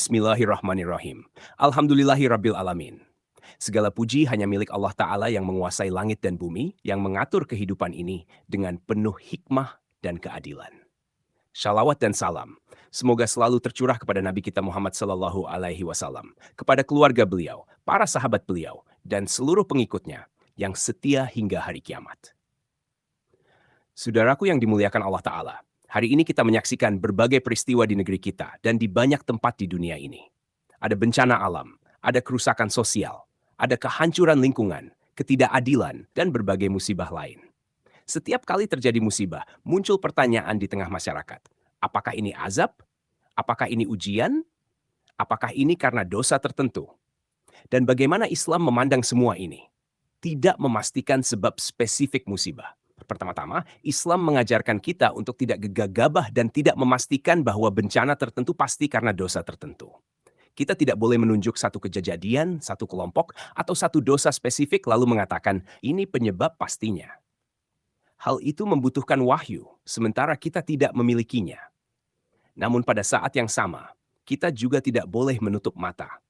Bismillahirrahmanirrahim. Alhamdulillahirabbil alamin. Segala puji hanya milik Allah Ta'ala yang menguasai langit dan bumi, yang mengatur kehidupan ini dengan penuh hikmah dan keadilan. Shalawat dan salam, semoga selalu tercurah kepada Nabi kita Muhammad Sallallahu Alaihi Wasallam, kepada keluarga beliau, para sahabat beliau, dan seluruh pengikutnya yang setia hingga hari kiamat. Saudaraku yang dimuliakan Allah Ta'ala, hari ini kita menyaksikan berbagai peristiwa di negeri kita dan di banyak tempat di dunia ini. Ada bencana alam, ada kerusakan sosial, ada kehancuran lingkungan, ketidakadilan, dan berbagai musibah lain. Setiap kali terjadi musibah, muncul pertanyaan di tengah masyarakat. Apakah ini azab? Apakah ini ujian? Apakah ini karena dosa tertentu? Dan bagaimana Islam memandang semua ini? Tidak memastikan sebab spesifik musibah. Pertama-tama, Islam mengajarkan kita untuk tidak gegabah dan tidak memastikan bahwa bencana tertentu pasti karena dosa tertentu. Kita tidak boleh menunjuk satu kejadian, satu kelompok, atau satu dosa spesifik lalu mengatakan, ini penyebab pastinya. Hal itu membutuhkan wahyu, sementara kita tidak memilikinya. Namun pada saat yang sama, kita juga tidak boleh menutup mata.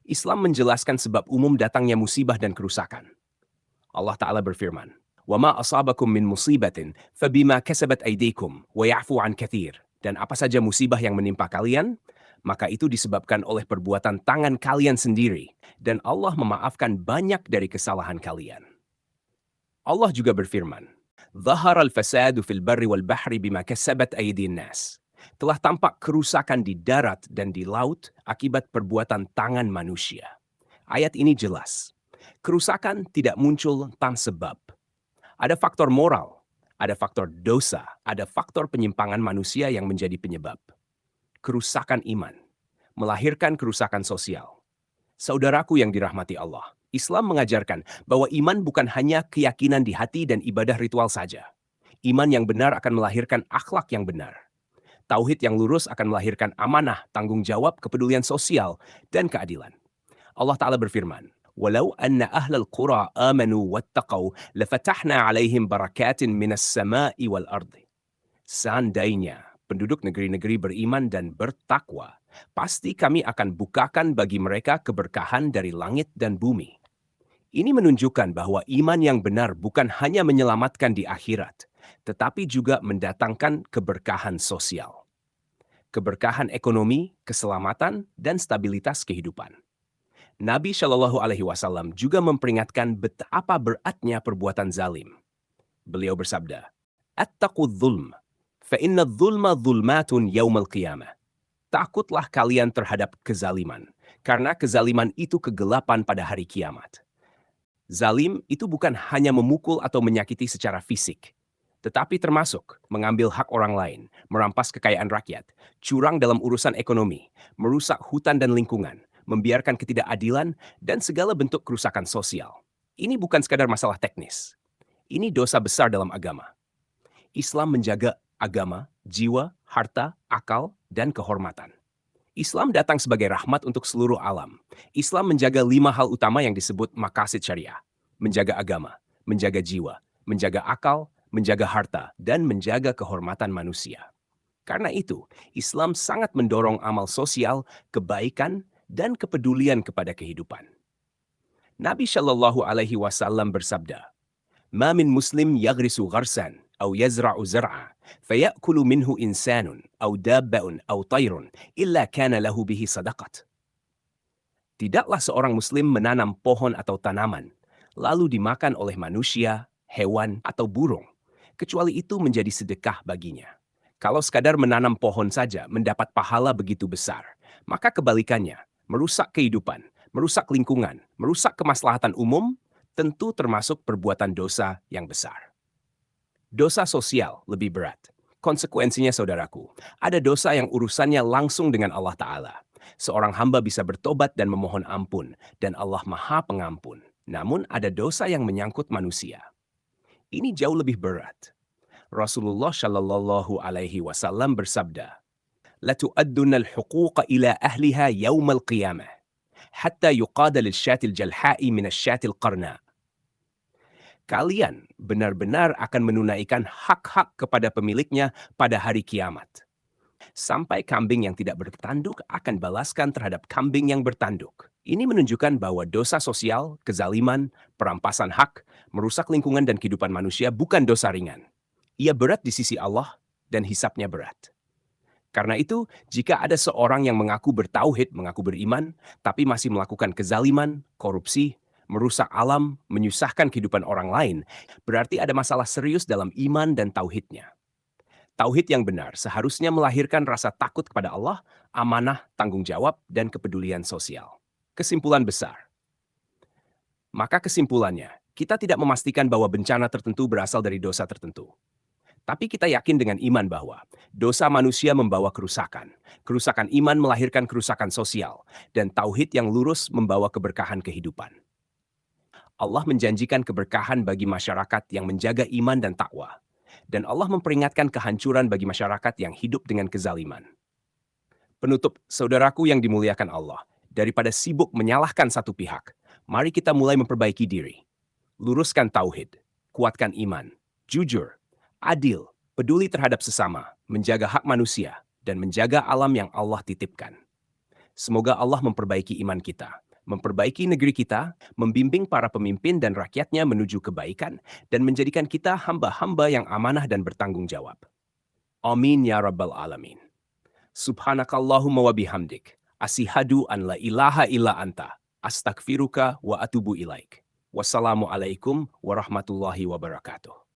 Islam menjelaskan sebab umum datangnya musibah dan kerusakan. Allah Ta'ala berfirman, وَمَا أَصَابَكُم مِّن مُّصِيبَةٍ فَبِمَا كَسَبَتْ أَيْدِيكُمْ وَيَعْفُو عَنْ كَثِيرٍ. Dan apa saja musibah yang menimpa kalian, maka itu disebabkan oleh perbuatan tangan kalian sendiri, dan Allah memaafkan banyak dari kesalahan kalian. Allah juga berfirman, ظَهَرَ الْفَسَادُ فِي الْبَرِّ وَالْبَحْرِ بِمَا كَسَبَتْ أَيْدِي النَّاسِ. Telah tampak kerusakan di darat dan di laut akibat perbuatan tangan manusia. Ayat ini jelas. Kerusakan tidak muncul tanpa sebab. Ada faktor moral, ada faktor dosa, ada faktor penyimpangan manusia yang menjadi penyebab. Kerusakan iman, melahirkan kerusakan sosial. Saudaraku yang dirahmati Allah, Islam mengajarkan bahwa iman bukan hanya keyakinan di hati dan ibadah ritual saja. Iman yang benar akan melahirkan akhlak yang benar. Tauhid yang lurus akan melahirkan amanah, tanggung jawab, kepedulian sosial, dan keadilan. Allah Ta'ala berfirman, "Walau anna ahlal qura amanu wattaqau lafatahna 'alaihim barakatin minas sama'i wal ardi." Seandainya penduduk negeri-negeri beriman dan bertakwa, pasti kami akan bukakan bagi mereka keberkahan dari langit dan bumi. Ini menunjukkan bahwa iman yang benar bukan hanya menyelamatkan di akhirat, tetapi juga mendatangkan keberkahan sosial. Keberkahan ekonomi, keselamatan, dan stabilitas kehidupan. Nabi Shallallahu Alaihi Wasallam juga memperingatkan betapa beratnya perbuatan zalim. Beliau bersabda, "Attaqudz zulm, fa inna dzulma dzulmatun yaumal qiyamah." Takutlah kalian terhadap kezaliman, karena kezaliman itu kegelapan pada hari kiamat. Zalim itu bukan hanya memukul atau menyakiti secara fisik, tetapi termasuk mengambil hak orang lain, merampas kekayaan rakyat, curang dalam urusan ekonomi, merusak hutan dan lingkungan, membiarkan ketidakadilan, dan segala bentuk kerusakan sosial. Ini bukan sekadar masalah teknis. Ini dosa besar dalam agama. Islam menjaga agama, jiwa, harta, akal, dan kehormatan. Islam datang sebagai rahmat untuk seluruh alam. Islam menjaga 5 hal utama yang disebut maqasid syariah. Menjaga agama, menjaga jiwa, menjaga akal, menjaga harta, dan menjaga kehormatan manusia. Karena itu, Islam sangat mendorong amal sosial, kebaikan, dan kepedulian kepada kehidupan. Nabi Shallallahu Alaihi Wasallam bersabda, "Ma min muslim yagrisu gharsan, atau yazra'u zar'a, fayakulu minhu insanun, atau dabba'un, atau tayrun, illa kana lahu bihi sadaqat." Tidaklah seorang muslim menanam pohon atau tanaman, lalu dimakan oleh manusia, hewan, atau burung, kecuali itu menjadi sedekah baginya. Kalau sekadar menanam pohon saja mendapat pahala begitu besar, maka kebalikannya, merusak kehidupan, merusak lingkungan, merusak kemaslahatan umum, tentu termasuk perbuatan dosa yang besar. Dosa sosial lebih berat. Konsekuensinya saudaraku, ada dosa yang urusannya langsung dengan Allah Ta'ala. Seorang hamba bisa bertobat dan memohon ampun, dan Allah Maha Pengampun. Namun ada dosa yang menyangkut manusia. Ini jauh lebih berat. Rasulullah Shallallahu Alaihi Wasallam bersabda, لَتُؤَدُّنَّ الْحُقُوقَ إِلَى أَهْلِهَا يَوْمَ الْقِيَامَةِ حَتَّى يُقَادَ لِلشَّاةِ الْجَلْحَاءِ مِنَ الشَّاةِ الْقَرْنَاءِ. Kalian benar-benar akan menunaikan hak-hak kepada pemiliknya pada hari kiamat. sampai kambing yang tidak bertanduk akan balaskan terhadap kambing yang bertanduk. Ini menunjukkan bahwa dosa sosial, kezaliman, perampasan hak, merusak lingkungan dan kehidupan manusia bukan dosa ringan. Ia berat di sisi Allah dan hisapnya berat. Karena itu, jika ada seorang yang mengaku bertauhid, mengaku beriman, tapi masih melakukan kezaliman, korupsi, merusak alam, menyusahkan kehidupan orang lain, berarti ada masalah serius dalam iman dan tauhidnya. Tauhid yang benar seharusnya melahirkan rasa takut kepada Allah, amanah, tanggung jawab, dan kepedulian sosial. Kesimpulan besar. Maka kesimpulannya, kita tidak memastikan bahwa bencana tertentu berasal dari dosa tertentu. Tapi kita yakin dengan iman bahwa dosa manusia membawa kerusakan. Kerusakan iman melahirkan kerusakan sosial, dan tauhid yang lurus membawa keberkahan kehidupan. Allah menjanjikan keberkahan bagi masyarakat yang menjaga iman dan takwa. Dan Allah memperingatkan kehancuran bagi masyarakat yang hidup dengan kezaliman. Penutup, saudaraku yang dimuliakan Allah, daripada sibuk menyalahkan satu pihak, mari kita mulai memperbaiki diri. Luruskan tauhid, kuatkan iman, jujur, adil, peduli terhadap sesama, menjaga hak manusia, dan menjaga alam yang Allah titipkan. Semoga Allah memperbaiki iman kita, memperbaiki negeri kita, membimbing para pemimpin dan rakyatnya menuju kebaikan, dan menjadikan kita hamba-hamba yang amanah dan bertanggung jawab. Amin ya rabbal alamin. Subhanakallahumma wa bihamdik. Asihadu an la ilaha illa anta. Astagfiruka wa atubu ilaik. Wassalamualaikum warahmatullahi wabarakatuh.